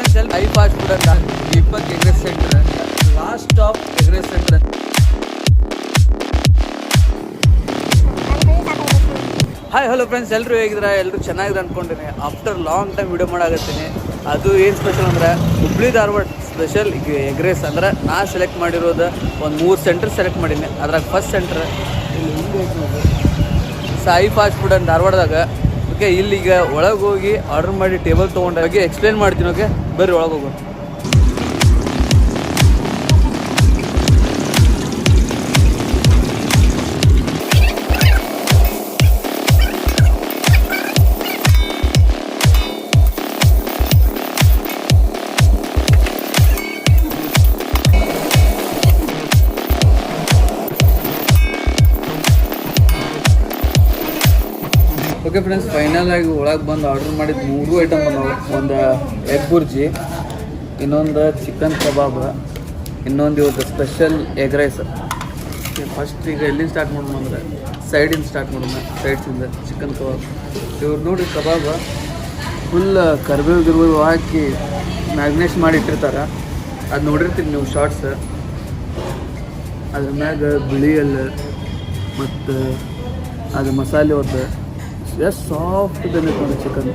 Special high fast food ಅಂತ Deepak egg rice centre, last stop egg rice centre. Hi hello friends, ಎಲ್ಲರೂ ಹೇಗಿದ್ರೆ ಎಲ್ಲರೂ ಚೆನ್ನಾಗಿದೆ ಅಂದ್ಕೊಂಡಿನಿ. ಆಫ್ಟರ್ ಲಾಂಗ್ ಟೈಮ್ ವಿಡಿಯೋ ಮಾಡಾಕತ್ತೀನಿ. ಅದು ಏನು ಸ್ಪೆಷಲ್ ಅಂದ್ರೆ Hubli Dharwad special egg rice. ಅಂದ್ರೆ ನಾ ಸೆಲೆಕ್ಟ್ ಮಾಡಿರೋದು ಒಂದು 3 ಸೆಂಟರ್ ಸೆಲೆಕ್ಟ್ ಮಾಡೀನಿ. ಅದ್ರಾಗ ಫಸ್ಟ್ ಸೆಂಟರ್ ಇಲ್ಲಿ ಹಿಂಗೆ ಐತೆ ನೋಡಿರಿ, ಸಾಯಿ ಫಾಸ್ಟ್ ಫುಡ್ ಅಂತ ಧಾರವಾಡದಾಗ. ಓಕೆ, ಇಲ್ಲಿಗ ಒಳಗೆ ಹೋಗಿ ಆರ್ಡರ್ ಮಾಡಿ ಟೇಬಲ್ ತೊಗೊಂಡಾಗಿ ಎಕ್ಸ್ಪ್ಲೇನ್ ಮಾಡ್ತೀನಿ. ಓಕೆ, ಬರ್ರಿ ಒಳಗೆ ಹೋಗೋ. ಓಕೆ ಫ್ರೆಂಡ್ಸ್, ಫೈನಲ್ ಆಗಿ ಒಳಗೆ ಬಂದು ಆರ್ಡ್ರ್ ಮಾಡಿದ್ದು 3 ಐಟಮ್ ಬಂದವು. ಒಂದು ಎಗ್ ಬುರ್ಜಿ, ಇನ್ನೊಂದು ಚಿಕನ್ ಕಬಾಬ್, ಇನ್ನೊಂದು ಇವತ್ತು ಸ್ಪೆಷಲ್ ಎಗ್ ರೈಸ್. ಫಸ್ಟ್ ಈಗ ಎಲ್ಲಿಂದ ಸ್ಟಾರ್ಟ್ ಮಾಡೋಣ ಅಂದರೆ ಸೈಡಿಂದ ಸ್ಟಾರ್ಟ್ ಮಾಡೋಣ. ಸೈಡ್ಸಿಂದ ಚಿಕನ್ ಕಬಾಬ್. ಇವ್ರು ನೋಡಿ ಕಬಾಬ್ ಫುಲ್ ಕರಿಬೇವು ಗಿರ್ಬೇವು ಹಾಕಿ ಮ್ಯಾಗ್ನೇಟ್ ಮಾಡಿ ಇಟ್ಟಿರ್ತಾರೆ. ಅದು ನೋಡಿರ್ತೀರಿ ನೀವು ಶಾರ್ಟ್ಸ್. ಅದ್ರ ಮ್ಯಾಗ ಬಿಳಿ ಎಳ್ಳು ಮತ್ತು ಅದು ಮಸಾಲೆ ಹೊತ್ತು ಎಷ್ಟು ಸಾಫ್ಟ್ ಬಂದೈತೆ ನೋಡಿ ಚಿಕನ್.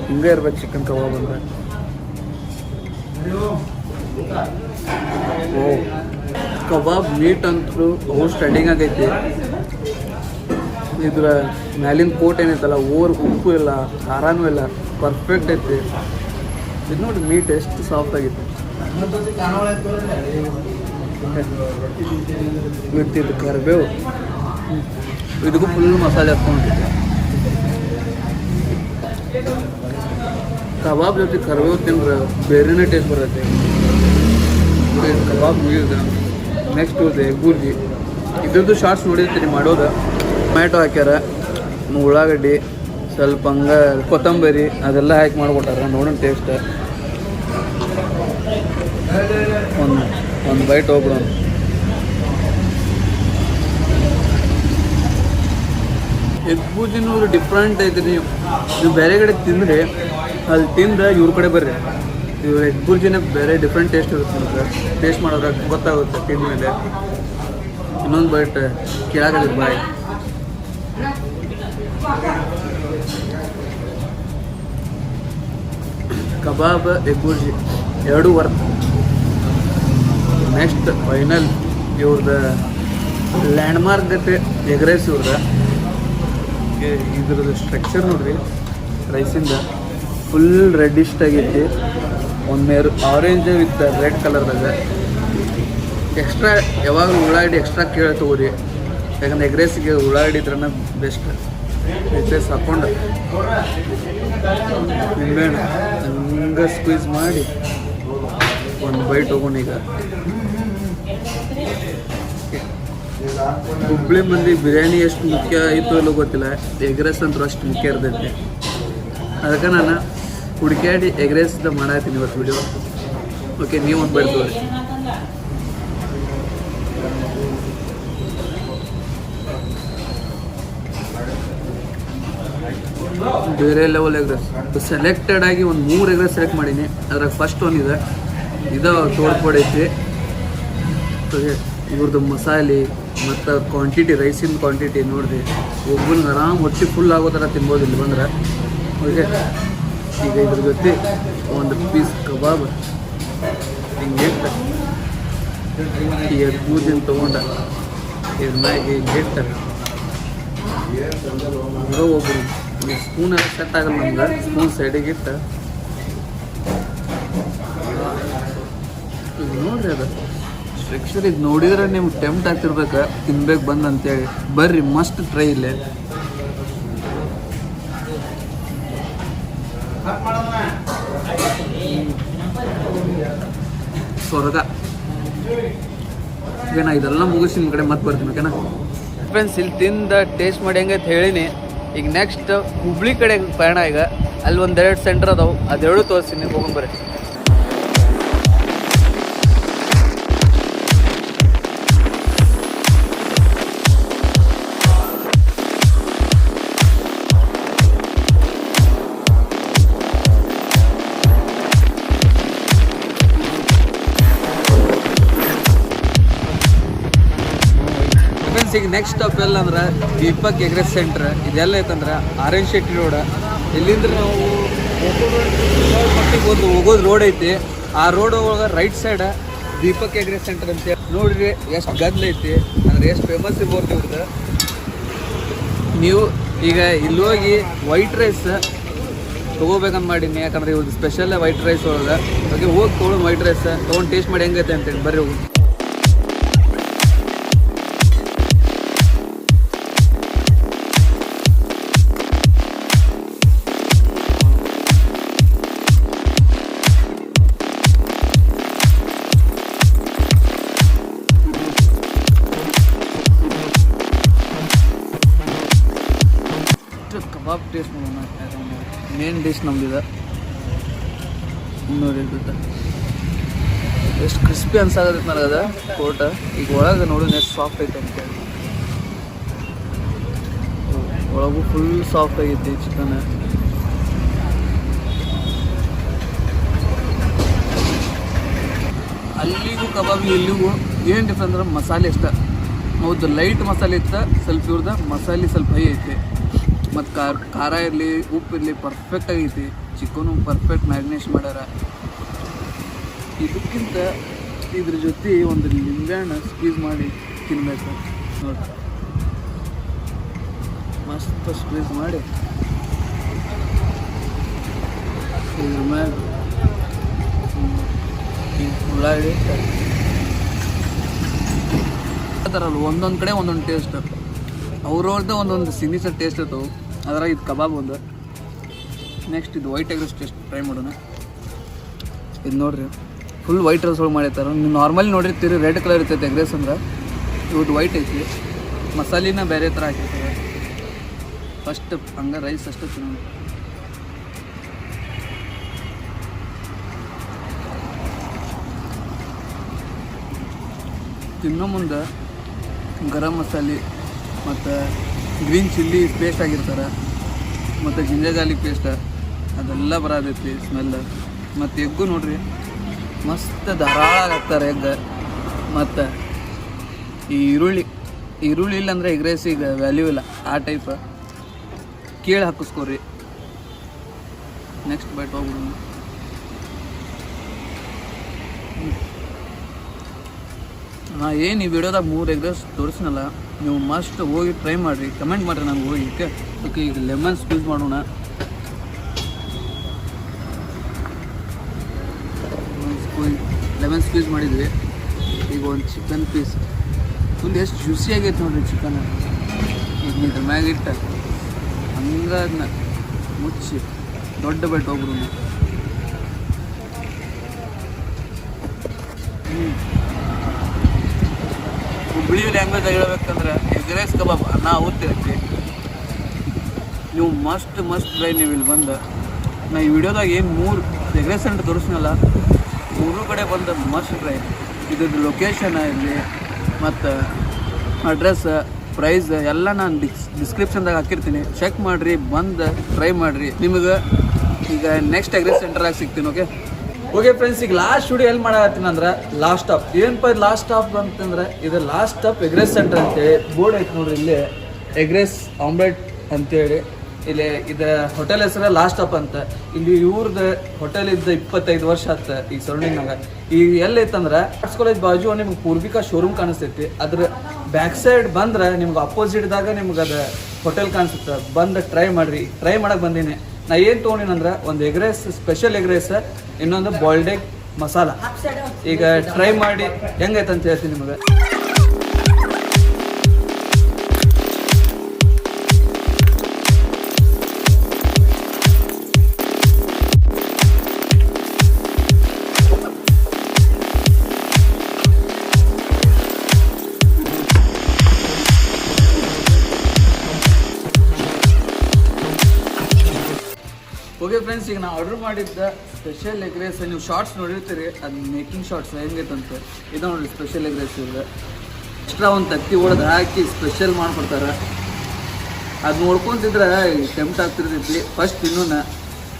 ಹಿಂಗೆ ಇರ್ಬೇಕು ಚಿಕನ್ ಕಬಾಬ್ ಅಂದ್ರೆ. ಓ, ಕಬಾಬ್ ಮೀಟ್ ಅಂತೂ ಅವು ಸ್ಟಡಿಂಗ್ ಆಗೈತಿ. ಇದ್ರ ಮ್ಯಾಲಿನ ಕೋಟ್ ಏನೈತಲ್ಲ, ಉಪ್ಪು ಇಲ್ಲ, ಖಾರನೂ ಇಲ್ಲ, ಪರ್ಫೆಕ್ಟ್ ಐತಿ. ಇದು ನೋಡಿ ಮೀಟ್ ಎಷ್ಟು ಸಾಫ್ಟ್ ಆಗೈತಿ. ಬಿಡ್ತಿದ್ದು ಕರಿಬೇವು, ಇದಕ್ಕೂ ಫುಲ್ ಮಸಾಲೆ ಹಾಕ್ಕೊಂಡಿದ್ದೆ. ಕಬಾಬ್ ಜೊತೆ ಕರಿಬೇವು ತಿಂದ್ರೆ ಬೇರೆನೇ ಟೇಸ್ಟ್ ಬರುತ್ತೆ. ಕಬಾಬ್ ಮುಗಿದ ನೆಕ್ಸ್ಟ್ ಎಗ್ ಬುರ್ಜಿ. ಇದ್ರದ್ದು ಶಾರ್ಟ್ಸ್ ನೋಡಿರ್ತೀನಿ ಮಾಡೋದು. ಟೊಮ್ಯಾಟೊ ಹಾಕ್ಯಾರ, ಉಳ್ಳಾಗಡ್ಡಿ, ಸ್ವಲ್ಪ ಹಂಗೆ ಕೊತ್ತಂಬರಿ ಅದೆಲ್ಲ ಹಾಕಿ ಮಾಡಿಕೊಟ್ಟಾರ. ನೋಡೋಣ ಟೇಸ್ಟ್. ಒಂದು ಬೈಟ್ ಹೋಗ್ಬಿಡೋಣ. ಎಗ್ ಬುರ್ಜಿನೂ ಡಿಫ್ರೆಂಟ್ ಐತೆ. ನೀವು ಬೇರೆ ಕಡೆ ತಿಂದರೆ ಅಲ್ಲಿ ತಿಂದು ಇವ್ರ ಕಡೆ ಬರ್ರಿ. ಇವ್ರ ಎಗ್ ಬುರ್ಜಿನೇ ಬೇರೆ ಡಿಫ್ರೆಂಟ್ ಟೇಸ್ಟ್ ಇರುತ್ತೆ. ನಿಮಗೆ ಟೇಸ್ಟ್ ಮಾಡೋದಾಗ ಗೊತ್ತಾಗುತ್ತೆ ತಿಂದಮೇಲೆ. ಇನ್ನೊಂದು ಬೈಟ್ ಕೇಳಾಗಲಿಲ್ಲ ಬಾಯ್. ಕಬಾಬ್ ಎಗ್ ಬುರ್ಜಿ ಎರಡೂ ವರ್ಕ್. ನೆಕ್ಸ್ಟ್ ಫೈನಲ್ ಇವ್ರದ್ದು ಲ್ಯಾಂಡ್ಮಾರ್ಕ್ ಗತೆ ಎಗ್ ರೈಸ್. ಇವ್ರದ್ದು ಇದ್ರದ್ದು ಸ್ಟ್ರಕ್ಚರ್ ನೋಡ್ರಿ, ರೈಸಿಂದ ಫುಲ್ ರೆಡ್ಡಿಶ್ ಆಗೈತಿ. ಒಂದು ಆರೆಂಜ್ ವಿತ್ ರೆಡ್ ಕಲರ್ದಾಗ. ಎಕ್ಸ್ಟ್ರಾ ಯಾವಾಗಲೂ ಉಳ್ಳಾಗಡ್ಡಿ ಎಕ್ಸ್ಟ್ರಾ ಕೇಳಿ ತೊಗೋರಿ, ಯಾಕಂದ್ರೆ ಎಗ್ ರೈಸ್ಗೆ ಉಳ್ಳಾಗಡ್ಡಿ ಇದ್ರನ್ನ ಬೆಸ್ಟ್. ಎಗ್ ರೈಸ್ ಹಾಕ್ಕೊಂಡು ನಿಂಬೆಹಣ್ಣು ಹಂಗೆ ಸ್ಕ್ವೀಸ್ ಮಾಡಿ ಒಂದು ಬೈಟ್ ಹೋಗೋಣ. ಈಗ ಹುಬ್ಳಿ ಮಂದಿ ಬಿರಿಯಾನಿ ಎಷ್ಟು ಮುಖ್ಯ ಆಯಿತು ಎಲ್ಲೋ ಗೊತ್ತಿಲ್ಲ, ಎಗ್ ರೈಸ್ ಅಂತೂ ಅಷ್ಟು ಮುಖ್ಯ ಇರ್ತೈತಿ. ಅದಕ್ಕೆ ನಾನು ಹುಡುಕ್ಯಾಡಿ ಎಗ್ ರೈಸ್ದ ಮಾಡಾತೀನಿ ಇವತ್ತು ವಿಡಿಯೋ. ಓಕೆ, ನೀವು ಒಂದು ಬೈಟ್ ತಗೋರಿ. ಬೇರೆ ಲೆವೆಲ್ ಎಗ್ ರೈಸ್. ಸೆಲೆಕ್ಟೆಡ್ ಆಗಿ ಒಂದು 3 ಎಗ್ ರೈಸ್ ಸೆಲೆಕ್ಟ್ ಮಾಡೀನಿ. ಅದ್ರಾಗ ಫಸ್ಟ್ ಒಂದಿದೆ, ಇದು ತೋಡ್ಪಡೈತಿ. ಇವ್ರದ್ದು ಮಸಾಲೆ ಮತ್ತು ಕ್ವಾಂಟಿಟಿ, ರೈಸಿನ ಕ್ವಾಂಟಿಟಿ ನೋಡಿರಿ. ಒಬ್ಬನಿಗೆ ಆರಾಮ್ ಹೊಟ್ಟೆ ಫುಲ್ ಆಗೋ ಥರ ತಿನ್ಬೋದು ಇಲ್ಲಿ ಬಂದ್ರೆ. ಓಕೆ, ಈಗ ಇದ್ರ ಜೊತೆ ಒಂದು ಪೀಸ್ ಕಬಾಬ್ ಹಿಂಗಿಟ್ಟು ಈ ಎಗ್ ಬುರ್ಜಿನ ತೊಗೊಂಡ ಇದ್ರ ಮ್ಯಾಗೆ ಹಿಂಗಿಟ್ಟು ಒಬ್ಬರು ಸ್ಪೂನ್ ಎಲ್ಲ ಸೆಟ್ ಆಗಲ್ಲ ನಮ್ಗೆ. ಸ್ಪೂನ್ ಸೈಡಿಗೆ ಇಟ್ಟು ನೋಡ್ರಿ ಅದು ಸ್ಟ್ರಕ್ಚರ್. ಇದು ನೋಡಿದ್ರೆ ನಿಮ್ಗೆ ಟೆಂಪ್ಟ್ ಆಗ್ತಿರ್ಬೇಕು ತಿನ್ಬೇಕು ಬಂದು ಅಂತೇಳಿ. ಬರ್ರಿ, ಮಸ್ಟ್ ಟ್ರೈ ಇಲ್ಲೇ. ಸ್ವರ್ಗ. ಈಗ ನಾ ಇದೆಲ್ಲ ಮುಗಿಸಿ ನಿಮ್ಮ ಕಡೆ ಮತ್ತೆ ಬರ್ತೀನಿ. ಓಕೆನಾ ಫ್ರೆಂಡ್ಸ್, ಇಲ್ಲಿ ತಿಂದ ಟೇಸ್ಟ್ ಮಾಡಿ ಹೆಂಗೈತೆ ಹೇಳಿನಿ. ಈಗ ನೆಕ್ಸ್ಟ್ ಹುಬ್ಳಿ ಕಡೆ ಪಯಣ. ಈಗ ಅಲ್ಲಿ 1-2 ಸೆಂಟರ್ ಅದಾವೆ, ಅದೆರಡು ತೋರಿಸ್ತೀನಿ. ಹೋಗೊಂಬರ್ರಿ. ಫ್ರೆಂಡ್ಸ್ ಈಗ ನೆಕ್ಸ್ಟ್ ಸ್ಟಾಪ್ ಎಲ್ಲ ಅಂದ್ರೆ ದೀಪಕ್ ಎಗ್ರೆಸ್ ಸೆಂಟ್ರ್. ಇದೆಲ್ಲ ಐತಂದ್ರೆ ಆರ್.ಎನ್. ಶೆಟ್ಟಿ ರೋಡ್. ಇಲ್ಲಿಂದ ನಾವು ಮಟ್ಟಿಗೆ ಒಂದು ಹೋಗೋದು ರೋಡ್ ಐತಿ. ಆ ರೋಡ್ ಒಳಗೆ right side Deepak egg rice centre ಅಂತ ನೋಡ್ರಿ. ಎಷ್ಟು ಗದ್ದಲ ಐತಿ ಅಂದ್ರೆ ಎಷ್ಟು ಫೇಮಸ್ ಇರ್ಬೋದು ಇವ್ರದ್ದು. ನೀವು ಈಗ ಇಲ್ಲಿ ಹೋಗಿ ವೈಟ್ ರೈಸ್ ತೊಗೋಬೇಕಂತ ಮಾಡೀನಿ, ಯಾಕಂದ್ರೆ ಇವ್ರದ್ದು ಸ್ಪೆಷಲ್ ವೈಟ್ ರೈಸ್ ಒಳಗೆ. ಹಾಗೆ ಹೋಗಿ ತೊಗೊಳ್ಳೋಣ ವೈಟ್ ರೈಸ್ ತೊಗೊಂಡು ಟೇಸ್ಟ್ ಮಾಡಿ ಹೆಂಗೈತೆ ಅಂತೇಳಿ ಬರ್ರಿ ಹೋಗಿ. ಕಬಾಬ್ ಟೇಸ್ಟ್ ಮಾಡೋಣ. ಮೇನ್ ಡಿಶ್ ನಮ್ದಿದೆ ನೋಡಿ. ಎಷ್ಟು ಕ್ರಿಸ್ಪಿ ಅನ್ಸಾಗತ್ತೆ ನನಗದ ಕೋಟ. ಈಗ ಒಳಗೆ ನೋಡಿ ಎಷ್ಟು ಸಾಫ್ಟ್ ಐತೆ ಅಂತೇಳಿ. ಒಳಗೂ ಫುಲ್ ಸಾಫ್ಟ್ ಆಗೈತಿ ಚಿಕನ್. ಅಲ್ಲಿಗೂ ಕಬಾಬ್ ಇಲ್ಲಿಗೂ ಏನು ಡಿಫ್ರೆನ್ಸ್ ಅಂದ್ರೆ ಮಸಾಲೆ ಇಷ್ಟ. ಹೌದು, ಲೈಟ್ ಮಸಾಲೆ ಇತ್ತು, ಸ್ವಲ್ಪ ಇವ್ರದ ಮಸಾಲೆ ಸ್ವಲ್ಪ ಹೈ ಐತಿ. ಮತ್ತು ಖಾರ ಇರಲಿ ಉಪ್ಪು ಇರಲಿ ಪರ್ಫೆಕ್ಟ್ ಆಗೈತಿ. ಚಿಕನು ಪರ್ಫೆಕ್ಟ್ ಮ್ಯಾರಿನೇಷನ್ ಮಾಡ್ಯಾರ. ಇದಕ್ಕಿಂತ ಇದ್ರ ಜೊತೆ ಒಂದು ನಿಂಬೆಹಣ್ಣು ಸ್ಕ್ವೀಸ್ ಮಾಡಿ ತಿನ್ಬೇಕು ನೋಡಿ. ಮಸ್ತ್ ಸ್ಕ್ವೀಸ್ ಮಾಡಿ ಇದ್ರ ಮ್ಯಾಗ ಉಳ್ಳಾಗಡ್ಡಿ ಥರಲ್ಲ ಒಂದೊಂದು ಕಡೆ ಒಂದೊಂದು ಟೇಸ್ಟ್. ಅವ್ರವ್ರದ್ದು ಒಂದೊಂದು ಸಿಗ್ನೇಚರ್ ಟೇಸ್ಟ್ ಇರ್ತವೆ. ಅದ್ರಾಗ ಇದು ಕಬಾಬ್ ಒಂದು. ನೆಕ್ಸ್ಟ್ ಇದು ವೈಟ್ ಎಗ್ರೆಸ್ ಟೇಸ್ಟ್ ಟ್ರೈ ಮಾಡೋಣ. ಇದು ನೋಡಿರಿ ಫುಲ್ ವೈಟ್ ರೈಸ್ ಒಳಗೆ ಮಾಡಿರ್ತಾರೆ. ನೀವು ನಾರ್ಮಲಿ ನೋಡಿರ್ತೀರಿ ರೆಡ್ ಕಲರ್ ಇರ್ತೈತೆ ಎಗ್ರೆಸ್ ಅಂದ್ರೆ. ಇವತ್ತು ವೈಟ್ ಐತಿ, ಮಸಾಲಿನ ಬೇರೆ ಥರ ಹಾಕಿರ್ತಾರೆ. ಫಸ್ಟ್ ಹಂಗೆ ರೈಸ್ ಅಷ್ಟು ತಿನ್ನೋಣ. ತಿನ್ನೋ ಮುಂದೆ ಗರಂ ಮಸಾಲೆ ಮತ್ತು ಗ್ರೀನ್ ಚಿಲ್ಲಿ ಪೇಸ್ಟ್ ಆಗಿರ್ತಾರೆ, ಮತ್ತು ಜಿಂಜರ್ ಗಾರ್ಲಿಕ್ ಪೇಸ್ಟ್ ಅದೆಲ್ಲ ಬರೋದೈತಿ ಸ್ಮೆಲ್. ಮತ್ತು ಎಗ್ಗು ನೋಡ್ರಿ ಮಸ್ತ್ ಧಾರಾಳ ಹಾಕ್ತಾರೆ ಎಗ್. ಮತ್ತು ಈ ಈರುಳ್ಳಿ ಇಲ್ಲಾಂದರೆ ಎಗ್ ರೈಸಿಗೆ ವ್ಯಾಲ್ಯೂ ಇಲ್ಲ. ಆ ಟೈಪ್ ಕೇಳಿ ಹಾಕಿಸ್ಕೋರಿ. ನೆಕ್ಸ್ಟ್ ಬೈಟ್ ಹೋಗ್ಬಿಡೋಣ. ನಾ ಏನು ಈ ವಿಡಿಯೋದಾಗ 3 ಎಗ್ ರೈಸ್ ತೋರಿಸಿನಲ್ಲ, ನೀವು ಮಸ್ಟ್ ಹೋಗಿ ಟ್ರೈ ಮಾಡಿರಿ, ಕಮೆಂಟ್ ಮಾಡಿರಿ ನಮ್ಗೆ ಹೋಗಿಕ್ಕೆ. ಓಕೆ, ಈಗ ಲೆಮನ್ ಸ್ಕ್ವೀಸ್ ಮಾಡೋಣ. ಲೆಮನ್ ಸ್ಕ್ವೀಸ್ ಮಾಡಿದ್ವಿ. ಈಗ ಒಂದು ಚಿಕನ್ ಪೀಸ್ ಫುಲ್ ಎಷ್ಟು ಜ್ಯೂಸಿ ಆಗೈತೆ ನೋಡಿರಿ ಚಿಕನ್. ಈಗ ಇದ್ರ ಮ್ಯಾಗ ಇಟ್ಟು ಹಂಗೆ ಅದನ್ನ ಮುಚ್ಚಿ ದೊಡ್ಡ ಬೈಟ್ ಹೋಗ್ಬಿಡೋಣ. ಹುಬ್ಬಳ್ಳಿ ಲ್ಯಾಂಗ್ವೇಜ್ ಹೇಳ್ಬೇಕಂದ್ರೆ ಎಗ್ ರೈಸ್ ಕಬಾಬ್ ಅನ್ನ ಓದ್ತಿರ್ತೀವಿ. ನೀವು ಮಸ್ಟ್ ಟ್ರೈ. ನೀವು ಇಲ್ಲಿ ಬಂದು ನಾ ಈ ವಿಡಿಯೋದಾಗ ಏನು 3 ಎಗ್ ರೈಸ್ ಸೆಂಟರ್ ತೋರಿಸ್ನಲ್ಲ, 3 ಕಡೆ ಬಂದು ಮಸ್ಟ್ ಟ್ರೈ. ಇದ್ರದ್ದು ಲೊಕೇಶನ್ ಇರಲಿ ಮತ್ತು ಅಡ್ರೆಸ್ ಪ್ರೈಸ್ ಎಲ್ಲ ನಾನು ಡಿಸ್ಕ್ರಿಪ್ಷನ್ದಾಗ ಹಾಕಿರ್ತೀನಿ. ಚೆಕ್ ಮಾಡಿರಿ, ಬಂದು ಟ್ರೈ ಮಾಡಿರಿ. ನಿಮಗೆ ಈಗ ನೆಕ್ಸ್ಟ್ ಎಗ್ ರೈಸ್ ಸೆಂಟರಾಗಿ ಸಿಗ್ತೀನಿ. ಓಕೆ ಫ್ರೆಂಡ್ಸ್, ಈಗ ಲಾಸ್ಟ್ ವಿಡಿಯೋ ಎಲ್ಲಿ ಮಾಡತ್ತೀನಿ ಅಂದ್ರೆ ಲಾಸ್ಟ್ ಸ್ಟಾಪ್. ಏನಪ್ಪ ಇದು ಲಾಸ್ಟ್ ಸ್ಟಾಪ್ ಅಂತಂದ್ರೆ ಇದು last stop egg rice centre ಅಂತೇಳಿ ಬೋರ್ಡ್ ಐತೆ ನೋಡ್ರಿ. ಇಲ್ಲಿ ಎಗ್ ರೈಸ್ ಆಮ್ಲೆಟ್ ಅಂತೇಳಿ ಇಲ್ಲಿ ಇದು ಹೋಟೆಲ್ ಹೆಸರು ಲಾಸ್ಟ್ ಸ್ಟಾಪ್ ಅಂತ. ಇಲ್ಲಿ ಇವ್ರದ್ದು ಹೋಟೆಲ್ ಇದ್ದ 25 ವರ್ಷ ಆತ ಈ ಸರೌಂಡಿಂಗ್ನಾಗ. ಈಗ ಎಲ್ಲೈತಂದ್ರೆ ಆರ್ಟ್ಸ್ ಕಾಲೇಜ್ ಬಾಜು ನಿಮ್ಗೆ ಪೂರ್ವಿಕಾ ಶೋರೂಮ್ ಕಾಣಿಸ್ತೈತಿ. ಅದ್ರ ಬ್ಯಾಕ್ ಸೈಡ್ ಬಂದ್ರೆ ನಿಮ್ಗೆ ಅಪೋಸಿಟ್ದಾಗ ನಿಮ್ಗೆ ಅದು ಹೋಟೆಲ್ ಕಾಣಿಸುತ್ತೆ. ಬಂದು ಟ್ರೈ ಮಾಡಿರಿ. ಟ್ರೈ ಮಾಡಕ್ಕೆ ಬಂದೀನಿ. ನಾ ಏನು ತೊಗೊಂಡಿನಂದ್ರೆ ಒಂದು egg rice, special egg rice, ಇನ್ನೊಂದು ಬಾಯ್ಲ್ಡ್ ಎಗ್ ಮಸಾಲ. ಈಗ ಟ್ರೈ ಮಾಡಿ ಹೆಂಗೈತೆ ಅಂತ ಹೇಳ್ತೀನಿ ನಿಮಗೆ. ಓಕೆ ಫ್ರೆಂಡ್ಸ್, ಈಗ ನಾವು ಆರ್ಡರ್ ಮಾಡಿದ್ದ ಸ್ಪೆಷಲ್ ಎಗ್ ರೈಸ್ ನೀವು ಶಾರ್ಟ್ಸ್ ನೋಡಿರ್ತೀರಿ. ಅದು ಮೇಕಿಂಗ್ ಶಾರ್ಟ್ಸ್ ಹೆಂಗೈತಂತೆ. ಇದು ನೋಡಿರಿ ಸ್ಪೆಷಲ್ ಎಗ್ ರೈಸ್. ಇವ್ರಿಗೆ ಎಕ್ಸ್ಟ್ರಾ ಒಂದು ತತ್ತಿ ಹೊಡೆದು ಹಾಕಿ ಸ್ಪೆಷಲ್ ಮಾಡಿಕೊಡ್ತಾರೆ. ಅದು ನೋಡ್ಕೊತಿದ್ರೆ ಟೆಂಪ್ಟ್ ಆಗ್ತಿರ್ತೈತಿ. ಫಸ್ಟ್ ಇನ್ನೂನ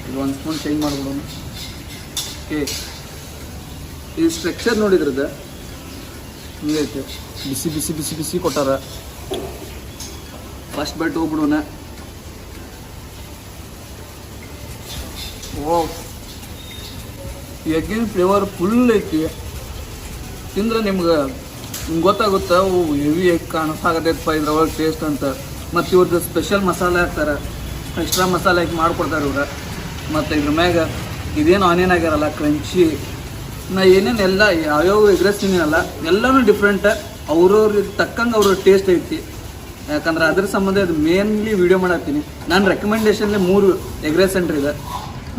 ಇದು 1 ಸ್ಪೂನ್ ಚೇಂಜ್ ಮಾಡ್ಬಿಡೋಣ. ಓಕೆ, ಈ ಸ್ಟ್ರಕ್ಚರ್ ನೋಡಿದ್ರದ್ದು ಹಿಂಗೈತೆ. ಬಿಸಿ ಬಿಸಿ ಬಿಸಿ ಬಿಸಿ ಕೊಟ್ಟಾರ. ಫಸ್ಟ್ ಬೈಟ್ ಹೋಗ್ಬಿಡೋಣ. ಓ ಎಗ್ಗಿನ ಫ್ಲೇವರ್ ಫುಲ್ ಐತಿ. ತಿಂದ್ರೆ ನಿಮ್ಗೆ ಗೊತ್ತಾಗುತ್ತೆ ಅವು ಹೆವಿ ಎಗ್ ಕಾಣಿಸಾಗತ್ತೈತಪ್ಪ ಇದ್ರೊಳಗೆ ಟೇಸ್ಟ್ ಅಂತ. ಮತ್ತು ಇವ್ರದ್ದು ಸ್ಪೆಷಲ್ ಮಸಾಲೆ ಹಾಕ್ತಾರೆ, ಎಕ್ಸ್ಟ್ರಾ ಮಸಾಲೆ ಹಾಕಿ ಮಾಡ್ಕೊಡ್ತಾರೆ ಇವ್ರು. ಮತ್ತು ಇದ್ರ ಮ್ಯಾಗ ಇದೇನು ಆನಿಯನ್ ಆಗ್ಯಾರಲ್ಲ ಕ್ರಂಚಿ, ನಾ ಏನೇನು ಎಲ್ಲ ಯಾವ್ಯಾವ ಎಗ್ ರೈಸ್ ತಿನ್ನಲ್ಲ ಎಲ್ಲನೂ ಡಿಫ್ರೆಂಟ್. ಅವ್ರವ್ರಿಗೆ ತಕ್ಕಂಗೆ ಅವ್ರ ಟೇಸ್ಟ್ ಐತಿ. ಯಾಕಂದ್ರೆ ಅದ್ರ ಸಂಬಂಧ ಅದು ಮೇನ್ಲಿ ವೀಡಿಯೋ ಮಾಡತ್ತೀನಿ. ನಾನು ರೆಕಮೆಂಡೇಶನ್ಲಿ 3 ಎಗ್ ರೈಸ್ ಸೆಂಟ್ರ್ ಇದೆ.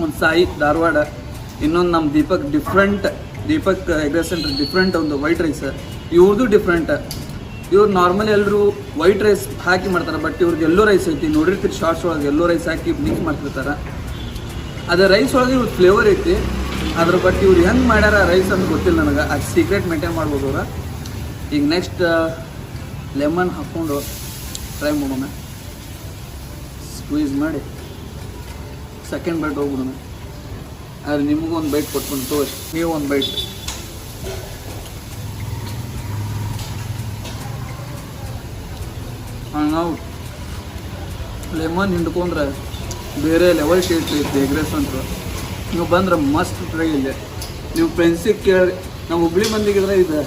ಒಂದು ಸಾಯಿ ಧಾರವಾಡ, ಇನ್ನೊಂದು ನಮ್ಮ Deepak egg rice centre different, ಒಂದು ವೈಟ್ ರೈಸ್. ಇವ್ರದ್ದು ಡಿಫ್ರೆಂಟ್. ಇವ್ರು ನಾರ್ಮಲಿ ಎಲ್ಲರೂ ವೈಟ್ ರೈಸ್ ಹಾಕಿ ಮಾಡ್ತಾರೆ, ಬಟ್ ಇವ್ರಿಗೆ ಎಲ್ಲೋ ರೈಸ್ ಐತಿ. ನೋಡಿರ್ತೀರಿ ಶಾರ್ಟ್ಸ್ ಒಳಗೆ ಎಲ್ಲೋ ರೈಸ್ ಹಾಕಿ ಮಿಕ್ಸ್ ಮಾಡ್ತಿರ್ತಾರೆ. ಅದೇ ರೈಸ್ ಒಳಗೆ ಇವ್ರ ಫ್ಲೇವರ್ ಐತಿ. ಅದ್ರ ಬಟ್ ಇವ್ರು ಹೆಂಗೆ ಮಾಡ್ಯಾರ ರೈಸ್ ಅಂತ ಗೊತ್ತಿಲ್ಲ ನನಗೆ. ಅದು ಸೀಕ್ರೆಟ್ ಮೇಂಟೈನ್ ಮಾಡ್ಬೋದು ಅವ್ರು. ಈಗ ನೆಕ್ಸ್ಟ್ ಲೆಮನ್ ಹಾಕ್ಕೊಂಡು ಟ್ರೈ ಮಾಡೋಣ. ಸ್ಕ್ವೀಸ್ ಮಾಡಿ ಸೆಕೆಂಡ್ ಬೈಟ್ ಹೋಗ್ಬಿಡೋಣ. ಆದರೆ ನಿಮಗೂ ಒಂದು ಬೈಟ್ ಕೊಟ್ಕೊಂಡು ತೋರಿ, ನೀವು ಒಂದು ಬೈಟ್. ನಾವು ಲೆಮನ್ ಹಿಂಡ್ಕೊಂಡ್ರೆ ಬೇರೆ ಲೆವೆಲ್ ಟೇಸ್ಟ್ ಐತಿ ಎಗ್ ರೈಸ್ ಅಂತ. ನೀವು ಬಂದ್ರೆ ಮಸ್ತ್ ಟ್ರೈ ಇದೆ. ನೀವು ಫ್ರೆಂಡ್ಸಿಗೆ ಕೇಳಿ, ನಾವು ಹುಬ್ಳಿ ಮಂದಿಗಿದ್ರೆ ಇದು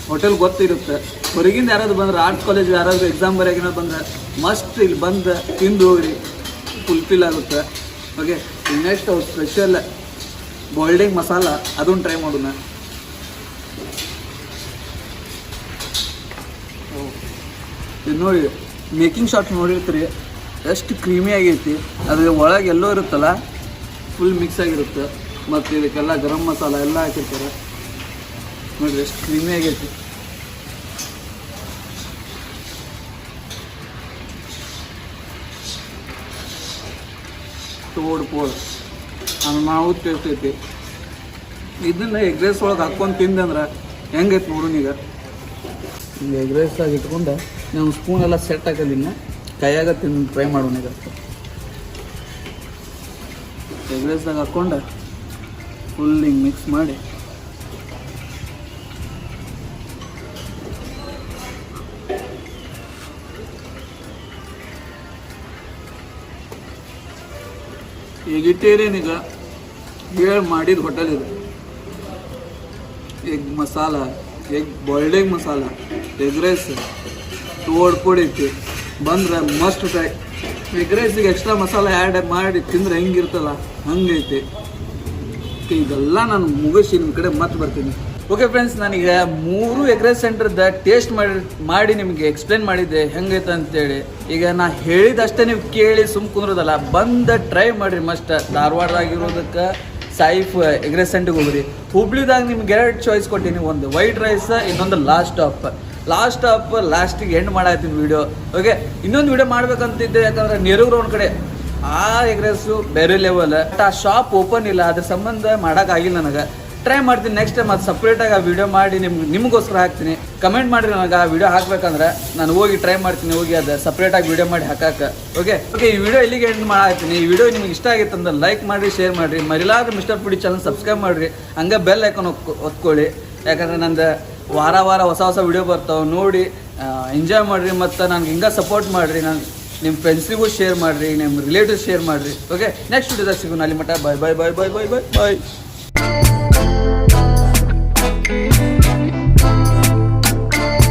ಹೋಟೆಲ್ ಗೊತ್ತಿರುತ್ತೆ. ಹೊರಗಿಂದ ಯಾರಾದ್ರು ಬಂದ್ರೆ, ಆರ್ಟ್ಸ್ ಕಾಲೇಜ್ ಯಾರಾದರೂ ಎಕ್ಸಾಮ್ ಬರೆಯೋಕೆ ಬಂದರೆ ಮಸ್ಟ್ ಇಲ್ಲಿ ಬಂದು ತಿಂದು ಹೋಗ್ರಿ, ಫುಲ್ಫಿಲ್ ಆಗುತ್ತೆ. ಓಕೆ, ನೆಕ್ಸ್ಟ್ ಅವ್ರು ಸ್ಪೆಷಲ್ ಬಾಯ್ಲ್ಡ್ ಎಗ್ ಮಸಾಲ, ಅದನ್ನು ಟ್ರೈ ಮಾಡೋಣ. ಇದು ನೋಡಿ, ಮೇಕಿಂಗ್ ಶಾಟ್ ನೋಡಿರ್ತೀರಿ ಎಷ್ಟು ಕ್ರೀಮಿ ಆಗೈತಿ. ಅದ್ರ ಒಳಗೆ ಎಲ್ಲೋ ಇರುತ್ತಲ್ಲ ಫುಲ್ ಮಿಕ್ಸ್ ಆಗಿರುತ್ತೆ. ಮತ್ತು ಇದಕ್ಕೆಲ್ಲ ಗರಂ ಮಸಾಲ ಎಲ್ಲ ಹಾಕಿರ್ತಾರೆ. ನೋಡಿರಿ ಎಷ್ಟು ಕ್ರೀಮಿ ಆಗೈತಿ. ತೋಡ್ ನಾವು ಟೇಸ್ಟ್ ಐತಿ. ಇದನ್ನ ಎಗ್ ರೈಸ್ ಒಳಗೆ ಹಾಕ್ಕೊಂಡು ತಿಂದಂದ್ರೆ ಹೆಂಗೈತಿ ನೋಡು. ಈಗ ಎಗ್ ರೈಸಾಗಿ ಇಟ್ಕೊಂಡು ನಾವು ಸ್ಪೂನ್ ಎಲ್ಲ ಸೆಟ್ ಹಾಕೋದಿನ್ನ ಕೈಯಾಗ ತಿಂದು ಟ್ರೈ ಮಾಡೋಣ. ಈಗ ಎಗ್ ರೈಸ್ದಾಗ ಹಾಕ್ಕೊಂಡು ಫುಲ್ ಹಿಂಗೆ ಮಿಕ್ಸ್ ಮಾಡಿ ವೆಜಿಟೇರಿಯನ್ ಈಗ ಹೇಳಿ ಮಾಡಿದ ಹೋಟೆಲ್ ಇದೆ. Egg masala, egg boiled egg masala, egg rice, ತೋಡ್ ಪುಡಿ ಐತಿ. ಬಂದ್ರೆ ಮಸ್ಟ್ ಟ್ರೈ. ಎಗ್ ರೈಸಿಗೆ ಎಕ್ಸ್ಟ್ರಾ ಮಸಾಲ ಆ್ಯಡ್ ಮಾಡಿ ತಿಂದ್ರೆ ಹೆಂಗಿರ್ತಲ್ಲ ಹಂಗೈತಿ. ಇದೆಲ್ಲ ನಾನು ಮುಗಿಸಿ ನಿಮ್ಮ ಕಡೆ ಮತ್ತೆ ಬರ್ತೀನಿ. ಓಕೆ ಫ್ರೆಂಡ್ಸ್, ನಾನೀಗ 3 ಎಗ್ ರೈಸ್ ಸೆಂಟರ್ದ ಟೇಸ್ಟ್ ಮಾಡಿ ನಿಮಗೆ ಎಕ್ಸ್ಪ್ಲೇನ್ ಮಾಡಿದ್ದೆ ಹೆಂಗೈತೆ ಅಂತೇಳಿ. ಈಗ ನಾ ಹೇಳಿದಷ್ಟೇ ನೀವು ಕೇಳಿ ಸುಮ್ ಕುಂದ್ರದಲ್ಲ, ಬಂದು ಟ್ರೈ ಮಾಡಿರಿ ಮಸ್ಟ್. ಧಾರವಾಡದಾಗಿರೋದಕ್ಕೆ ಸಾಯಿಫ್ ಎಗ್ ರೈಸ್ ಸೆಂಟ್ರಿಗೆ ಹೋಗ್ರಿ. ಹುಬ್ಳಿದಾಗ ನಿಮ್ಗೆ 2 ಚಾಯ್ಸ್ ಕೊಟ್ಟೀನಿ, ಒಂದು ವೈಟ್ ರೈಸ್, ಇನ್ನೊಂದು ಲಾಸ್ಟಿಗೆ ಎಂಡ್ ಮಾಡಾಯ್ತೀನಿ ವಿಡಿಯೋ. ಓಕೆ, ಇನ್ನೊಂದು ವಿಡಿಯೋ ಮಾಡ್ಬೇಕಂತಿದ್ದೆ. ಯಾಕಂದ್ರೆ ನೆರೂರು ಒಂದು ಕಡೆ ಆ ಎಗ್ ರೈಸು ಬೇರೆ ಲೆವೆಲ್. ಆ ಶಾಪ್ ಓಪನ್ ಇಲ್ಲ, ಅದ್ರ ಸಂಬಂಧ ಮಾಡೋಕ್ಕಾಗಿಲ್ಲ ನನಗೆ. ಟ್ರೈ ಮಾಡ್ತೀನಿ ನೆಕ್ಸ್ಟ್ ಟೈಮ್. ಅದು ಸಪ್ರೇಟಾಗಿ ಆ ವಿಡಿಯೋ ಮಾಡಿ ನಿಮಗೋಸ್ಕರ ಹಾಕ್ತೀನಿ. ಕಮೆಂಟ್ ಮಾಡಿರಿ ನನಗೆ ಆ ವಿಡಿಯೋ ಹಾಕ್ಬೇಕಂದ್ರೆ ನಾನು ಹೋಗಿ ಟ್ರೈ ಮಾಡ್ತೀನಿ, ಹೋಗಿ ಅದು ಸಪ್ರೇಟಾಗಿ ವಿಡಿಯೋ ಮಾಡಿ ಹಾಕಕ್ಕೆ. ಓಕೆ, ಈ ವಿಡಿಯೋ ಇಲ್ಲಿಗೆ ಎಂಡ್ ಮಾಡ್ತೀನಿ. ಈ ವಿಡಿಯೋ ನಿಮ್ಗೆ ಇಷ್ಟ ಆಗಿತ್ತು ಅಂದ್ರೆ ಲೈಕ್ ಮಾಡಿರಿ, ಶೇರ್ ಮಾಡಿರಿ. ಮರಿಲಾದ್ರೆ ಮಿಸ್ಟರ್ ಪುಡಿ ಚಾನಲ್ ಸಬ್ಸ್ಕ್ರೈಬ್ ಮಾಡಿರಿ. ಹಂಗೆ ಬೆಲ್ ಐಕಾನ್ ಒತ್ಕೊಳ್ಳಿ. ಯಾಕಂದರೆ ನಂದು ವಾರ ಹೊಸ ವಿಡಿಯೋ ಬರ್ತಾವೆ ನೋಡಿ. ಎಂಜಾಯ್ ಮಾಡಿರಿ ಮತ್ತು ನನಗೆ ಹಿಂಗೆ ಸಪೋರ್ಟ್ ಮಾಡಿರಿ. ನಾನು ನಿಮ್ಮ ಫ್ರೆಂಡ್ಸಿಗೂ ಶೇರ್ ಮಾಡಿರಿ, ನಿಮ್ಮ ರಿಲೇಟಿವ್ಸ್ ಶೇರ್ ಮಾಡಿರಿ. ಓಕೆ, ನೆಕ್ಸ್ಟ್ ವಿಡಿಯೋದಾಗ ಸಿಗೋಣ. ಅಲ್ಲಿ ಮಟ್ಟ ಬಾಯ್ ಬಾಯ್ ಬಾಯ್ ಬಾಯ್ ಬಾಯ್ ಬಾಯ್ ಬಾಯ್.